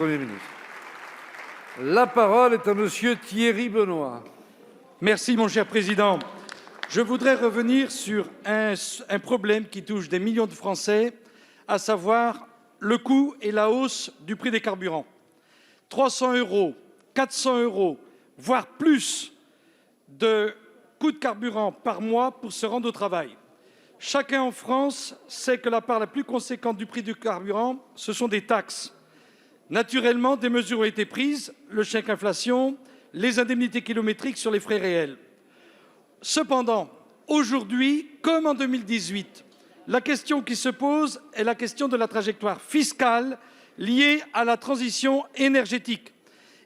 Premier ministre. La parole est à Monsieur Thierry Benoît. Merci, mon cher président. Je voudrais revenir sur un problème qui touche des millions de Français, à savoir le coût et la hausse du prix des carburants. 300 €, 400 €, voire plus de coûts de carburant par mois pour se rendre au travail. Chacun en France sait que la part la plus conséquente du prix du carburant, ce sont des taxes. Naturellement, des mesures ont été prises, le chèque inflation, les indemnités kilométriques sur les frais réels. Cependant, aujourd'hui, comme en 2018, la question qui se pose est la question de la trajectoire fiscale liée à la transition énergétique.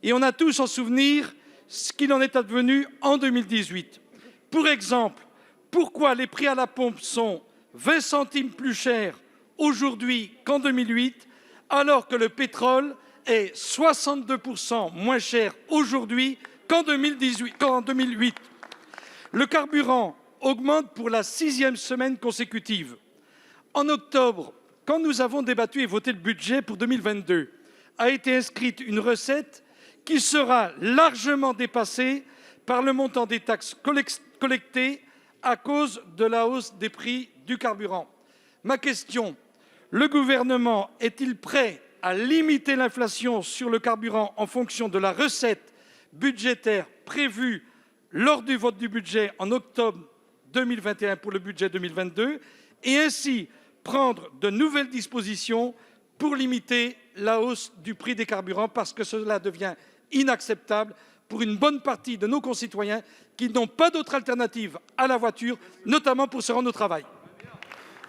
Et on a tous en souvenir ce qu'il en est advenu en 2018. Pour exemple, pourquoi les prix à la pompe sont 20 centimes plus chers aujourd'hui qu'en 2008, alors que le pétrole est 62 % moins cher aujourd'hui qu'en 2008. Le carburant augmente pour la 6e semaine consécutive. En octobre, quand nous avons débattu et voté le budget pour 2022, a été inscrite une recette qui sera largement dépassée par le montant des taxes collectées à cause de la hausse des prix du carburant. Ma question, le gouvernement est-il prêt à limiter l'inflation sur le carburant en fonction de la recette budgétaire prévue lors du vote du budget en octobre 2021 pour le budget 2022 et ainsi prendre de nouvelles dispositions pour limiter la hausse du prix des carburants parce que cela devient inacceptable pour une bonne partie de nos concitoyens qui n'ont pas d'autre alternative à la voiture, notamment pour se rendre au travail.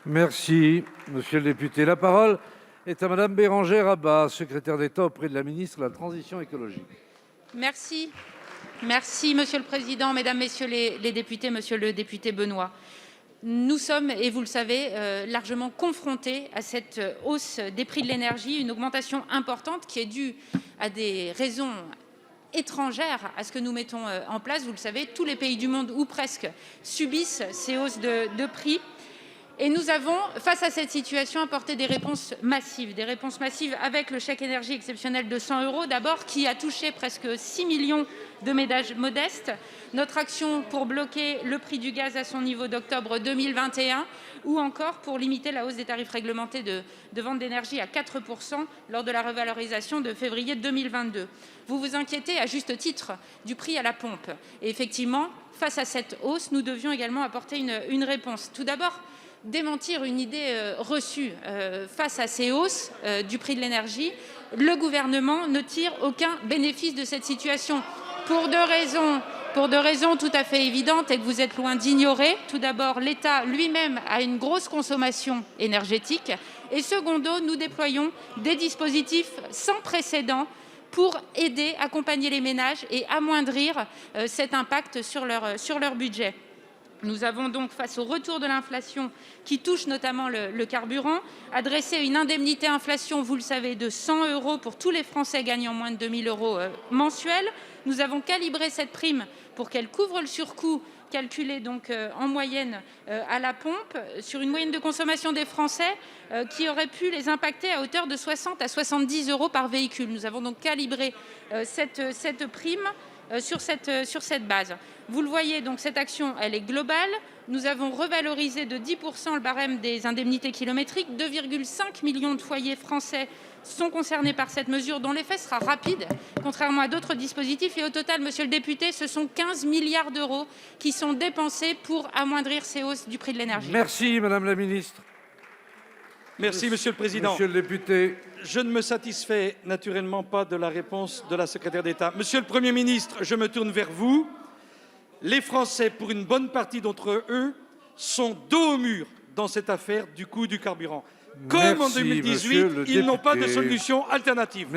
Merci, monsieur le député. La parole est à madame Bérangère Abba, secrétaire d'État auprès de la ministre de la Transition écologique. Merci. Merci, Monsieur le Président, Mesdames, Messieurs les députés, Monsieur le député Benoît. Nous sommes, et vous le savez, largement confrontés à cette hausse des prix de l'énergie, une augmentation importante qui est due à des raisons étrangères à ce que nous mettons en place. Vous le savez, tous les pays du monde, ou presque, subissent ces hausses de prix. Et nous avons, face à cette situation, apporté des réponses massives avec le chèque énergie exceptionnel de 100 € d'abord, qui a touché presque 6 millions de ménages modestes, notre action pour bloquer le prix du gaz à son niveau d'octobre 2021, ou encore pour limiter la hausse des tarifs réglementés de vente d'énergie à 4 % lors de la revalorisation de février 2022. Vous vous inquiétez à juste titre du prix à la pompe. Et effectivement, face à cette hausse, nous devions également apporter une réponse. Tout d'abord, démentir une idée reçue face à ces hausses du prix de l'énergie. Le gouvernement ne tire aucun bénéfice de cette situation pour deux raisons tout à fait évidentes et que vous êtes loin d'ignorer. Tout d'abord, l'État lui-même a une grosse consommation énergétique et secondo, nous déployons des dispositifs sans précédent pour aider, accompagner les ménages et amoindrir cet impact sur leur budget. Nous avons donc, face au retour de l'inflation qui touche notamment le carburant, adressé une indemnité inflation, vous le savez, de 100 € pour tous les Français gagnant moins de 2 000 € mensuels. Nous avons calibré cette prime pour qu'elle couvre le surcoût calculé donc en moyenne à la pompe sur une moyenne de consommation des Français qui aurait pu les impacter à hauteur de 60 à 70 € par véhicule. Nous avons donc calibré cette prime sur cette base. Vous le voyez, donc cette action, elle est globale. Nous avons revalorisé de 10 % le barème des indemnités kilométriques. 2,5 millions de foyers français sont concernés par cette mesure dont l'effet sera rapide, contrairement à d'autres dispositifs. Et au total, monsieur le député, ce sont 15 milliards d'euros qui sont dépensés pour amoindrir ces hausses du prix de l'énergie. Merci, madame la ministre. Merci, Monsieur le Président. Monsieur le député. Je ne me satisfais naturellement pas de la réponse de la secrétaire d'État. Monsieur le Premier ministre, je me tourne vers vous. Les Français, pour une bonne partie d'entre eux, sont dos au mur dans cette affaire du coût du carburant. Comme en 2018, ils n'ont pas de solution alternative.